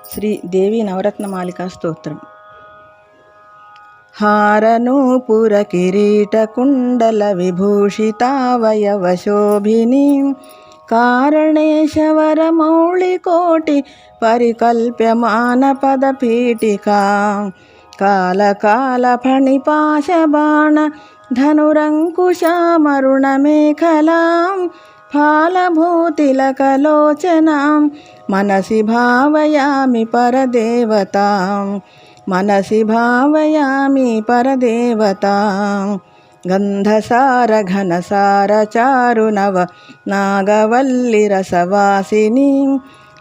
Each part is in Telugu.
శ్రీ దేవి నవరత్నమాలికా స్తోత్రం. హారనూపుర కిరీట కుండల విభూషితావయవశోభినీం కారణేశవరమౌళికోటి పరికల్ప్యమాన పదపీఠికాం కాలకాల ఫణిపాశబాణ ధనురంకుశామరుణమేఖలాం ఫాలభూతిలకలోచనాం మనసి భావయామి పరదేవతాం మనసి భావయామి పరదేవతాం గంధసార ఘనసార చారు నవ నాగవల్లి రసవాసినీం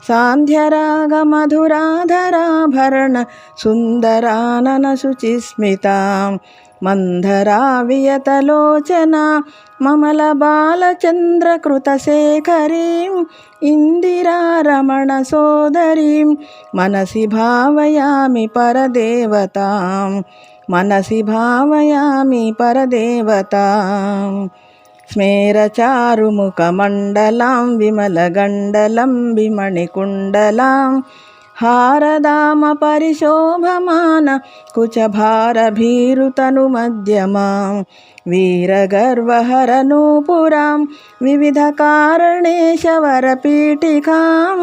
సాంధ్యరాగ మధురాధరాభరణ సుందరానన శుచిస్మితాం మంధరావియతలోచనా మమల బాలచంద్రకృతశేఖరీం ఇందిరారమణ సోదరీం మనసి భావయామి పరదేవతాం మనసి భావయామి పరదేవతాం స్మేరచారుముఖమండలాం విమలగండలం విమణికుండలాం హారదామ పరిశోభమాన కుచభారభీరుతను మధ్యమాం వీరగర్వహరనూపురాం వివిధ కారణేశవరపీఠికాం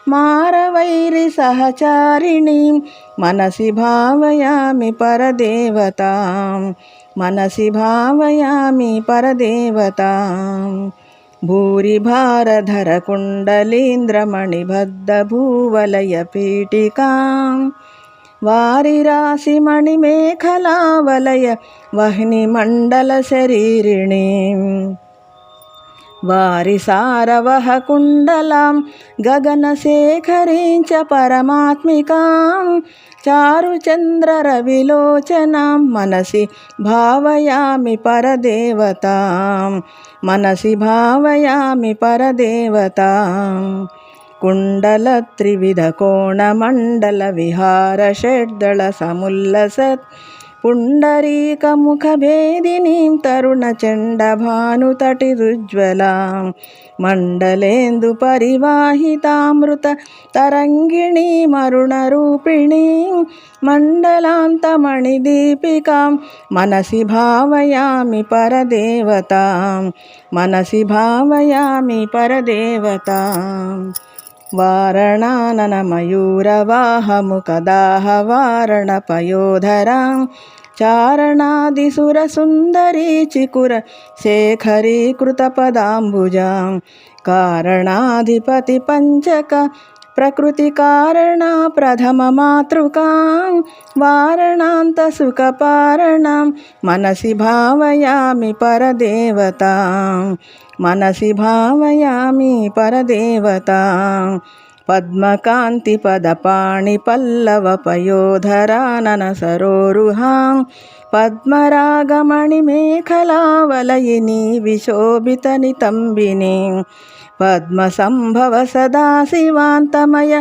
మారవైరి సహచారిణీం మనసి భావయామి పరదేవతాం మనసి భావయామి పరదేవతాం భూరిభారధర కుండలీంద్రమణిబద్ధభూవలయ పీఠికాం వారిరాశిమణిమేఖలావలయ వహ్నిమండల శరీరిణీం వారి సారవహ కుండలాం గగనశేఖరీంచ పరమాత్మికాం చారుచంద్ర రవిలోచనాం మనసి భావయామి పరదేవతాం మనసి భావయామి పరదేవతాం కుండల త్రివిధ కోణమండల విహార షడ్దళ సముల్లసత్ పుండరీకముఖభేదినీం తరుణచండభానుతటిరుజ్వలాం మండలేందు పరివాహితామృత తరంగిణీమరుణరూపిణీం మండలాంతమణిదీపికాం మనసి భావయామి పరదేవతాం మనసి భావయామి పరదేవతాం వారణానన మయూరవాహముఖదాహవారణ పయోధరాం చారణాదిసురసుందరీ చికుర శేఖరీకృత పదాంబుజాం కారణాధిపతి పంచక ప్రకృతి కారణ ప్రథమ మాతృకాం వారణాంత సుఖపారణం మనసి భావయామి పరదేవతాం మనసి భావయామి పరదేవతాం పద్మకాంతి పదపాణి పల్లవ పయోధరానన సరోరుహాం పద్మరాగమణి మేఖలావలయిని విశోభిత నితంబిని పద్మ సంభవ సదాశివాంతమయ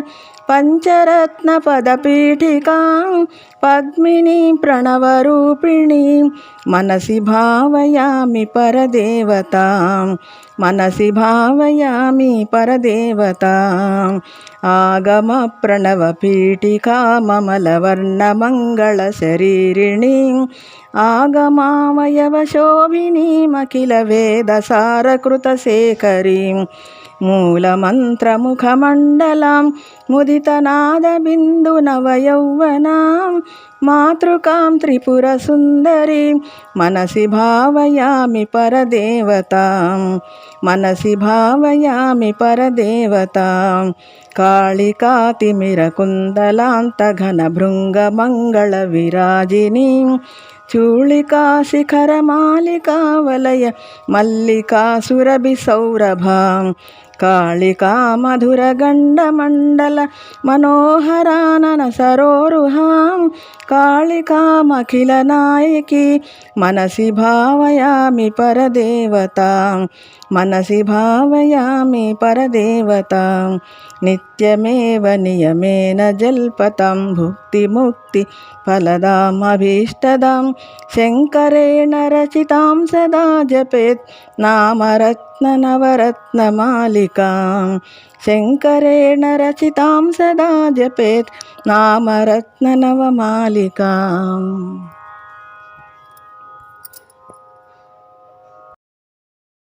పంచరత్న పదపీఠికాం పద్మిని ప్రణవరూపిణి మనసి భావయామి పరదేవతాం మనసి భావయామి పరదేవతాం ఆగమ ప్రణవ పీఠికా మమలవర్ణ మంగళ శరీరిణి ఆగమావయవశోభినీమఖిల వేదసారకృత శేఖరీం మూలమంత్రముఖమండలాం ముదితనాదబిందునవయౌవనాం మాతృకాం త్రిపురసుందరీం మనసి భావయామి పరదేవతాం మనసి భావయామి పరదేవతాం కాళికాతిమిరకుందలాంతఘనభృంగమంగళ విరాజినీం చూళికా శిఖరమాలికా వలయ మల్లికాసురభిసౌరభాం కాళికా మధురగండమండల మనోహరానన సరోరుహాం కాళికామఖిల నాయకి మనసి భావయామి పరదేవతాం మనసి భావయామి పరదేవతాం నిత్యమేవ నియమేన జల్పతాం భుక్తిముక్తి ఫలదామభీష్టదాం శంకరేణ రచితాం సదా జపేత్ నామరత్న నవరత్నమాలికాం శంకరేణ రచితాం సదా జపేత్ నామరత్ననవమాలికాం.